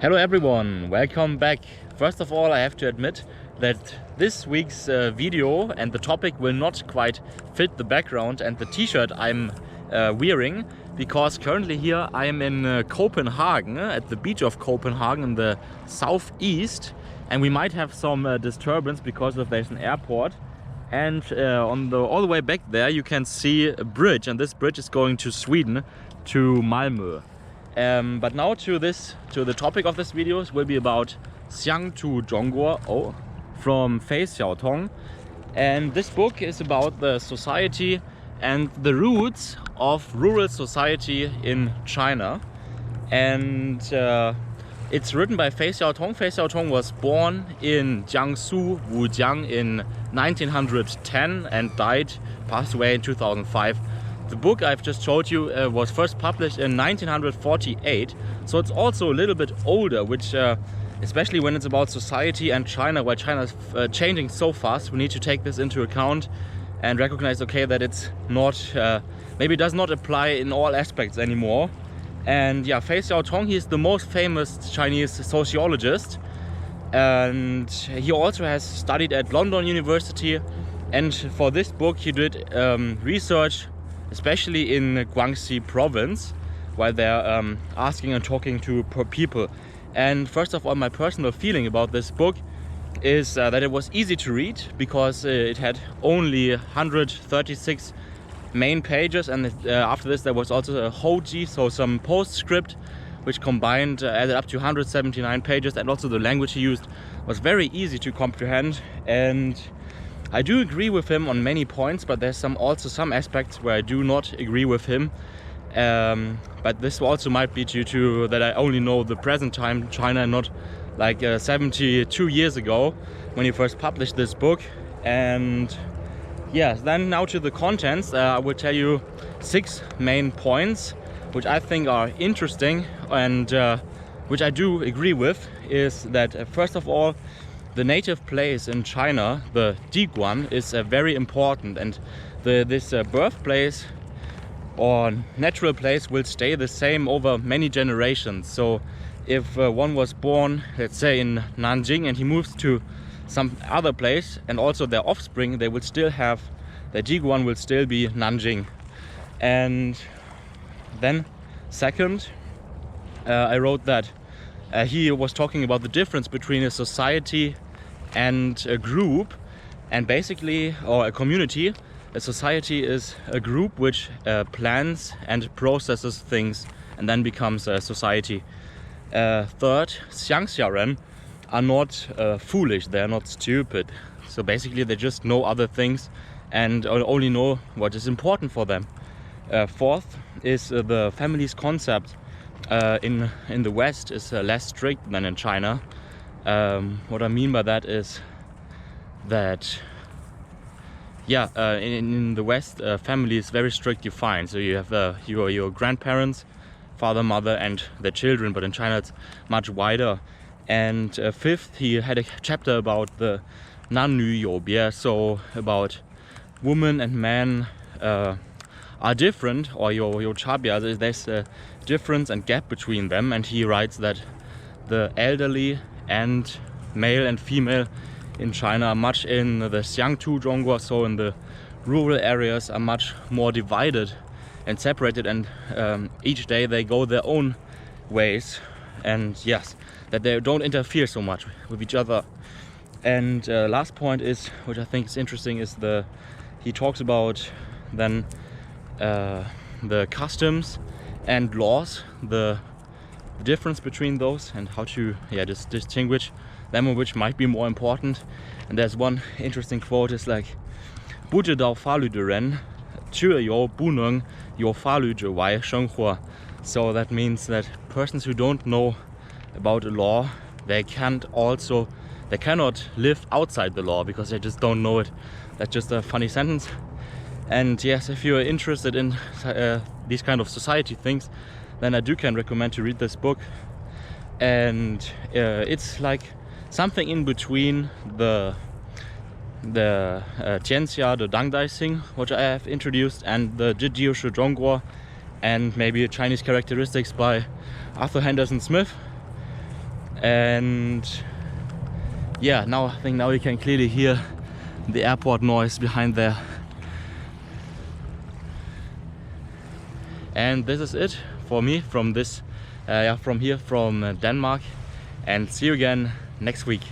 Hello everyone, welcome back. First of all, I have to admit that this week's video and the topic will not quite fit the background and the t-shirt I'm wearing, because currently here I am in Copenhagen, at the beach of Copenhagen in the southeast, and we might have some disturbance because there's an airport. And all the way back there you can see a bridge, and this bridge is going to Sweden, to Malmö. But now to the topic of this video will be about乡土中国from Fei Xiaotong, and this book is about the society and the roots of rural society in China. And it's written by Fei Xiaotong. Fei Xiaotong was born in Jiangsu, Wujiang in 1910 and passed away in 2005. The book I've just showed you was first published in 1948, so it's also a little bit older, which especially when it's about society and China, where China is changing so fast, we need to take this into account and recognize, okay, that it's not, maybe it does not apply in all aspects anymore. And yeah, Fei Xiaotong, he's the most famous Chinese sociologist, and he also has studied at London University, and for this book he did research especially in Guangxi province, while they're asking and talking to people. And first of all, my personal feeling about this book is that it was easy to read, because it had only 136 main pages, and after this there was also a Hoji, so some postscript, which combined added up to 179 pages, and also the language he used was very easy to comprehend. And I do agree with him on many points, but there's also some aspects where I do not agree with him. But this also might be due to that I only know the present time China, not like 72 years ago when he first published this book. And yes, then now to the contents. I will tell you 6 main points which I think are interesting and which I do agree with. Is that first of all, the native place in China, the Diguan, is very important, and this birthplace or natural place will stay the same over many generations. So if one was born, let's say in Nanjing, and he moves to some other place, and also their offspring, they will still have, the Diguan will still be Nanjing. And then second, I wrote that he was talking about the difference between a society and a group, and basically, or a community. A society is a group which plans and processes things and then becomes a society. Third, Xiangxiaoren are not foolish, they are not stupid. So basically they just know other things and only know what is important for them. Fourth is the family's concept in the West is less strict than in China. What I mean by that is that, yeah, in the West, family is very strictly defined. So you have your grandparents, father, mother, and their children. But in China, it's much wider. And fifth, he had a chapter about the 男女有别, so about women and men are different, or your chabia, there's a difference and gap between them. And he writes that the elderly and male and female in China are much in the乡土中国, so in the rural areas, are much more divided and separated, and each day they go their own ways, and yes, that they don't interfere so much with each other. And last point is, which I think is interesting, is he talks about then the customs and laws, the difference between those, and how to distinguish them, which might be more important. And there's one interesting quote, is like 不知道法律的人却又不能有法律之外生活. So that means that persons who don't know about a law, they cannot live outside the law, because they just don't know it. That's just a funny sentence. And yes, if you're interested in these kind of society things, then I can recommend to read this book. And it's like something in between the Tianxia, the Dangdai Xing, which I have introduced, and the Zhijiu Shi Zhongguo, and maybe Chinese characteristics by Arthur Henderson Smith. And yeah, now I think now you can clearly hear the airport noise behind there. And this is it for me from this from here from Denmark, and see you again next week.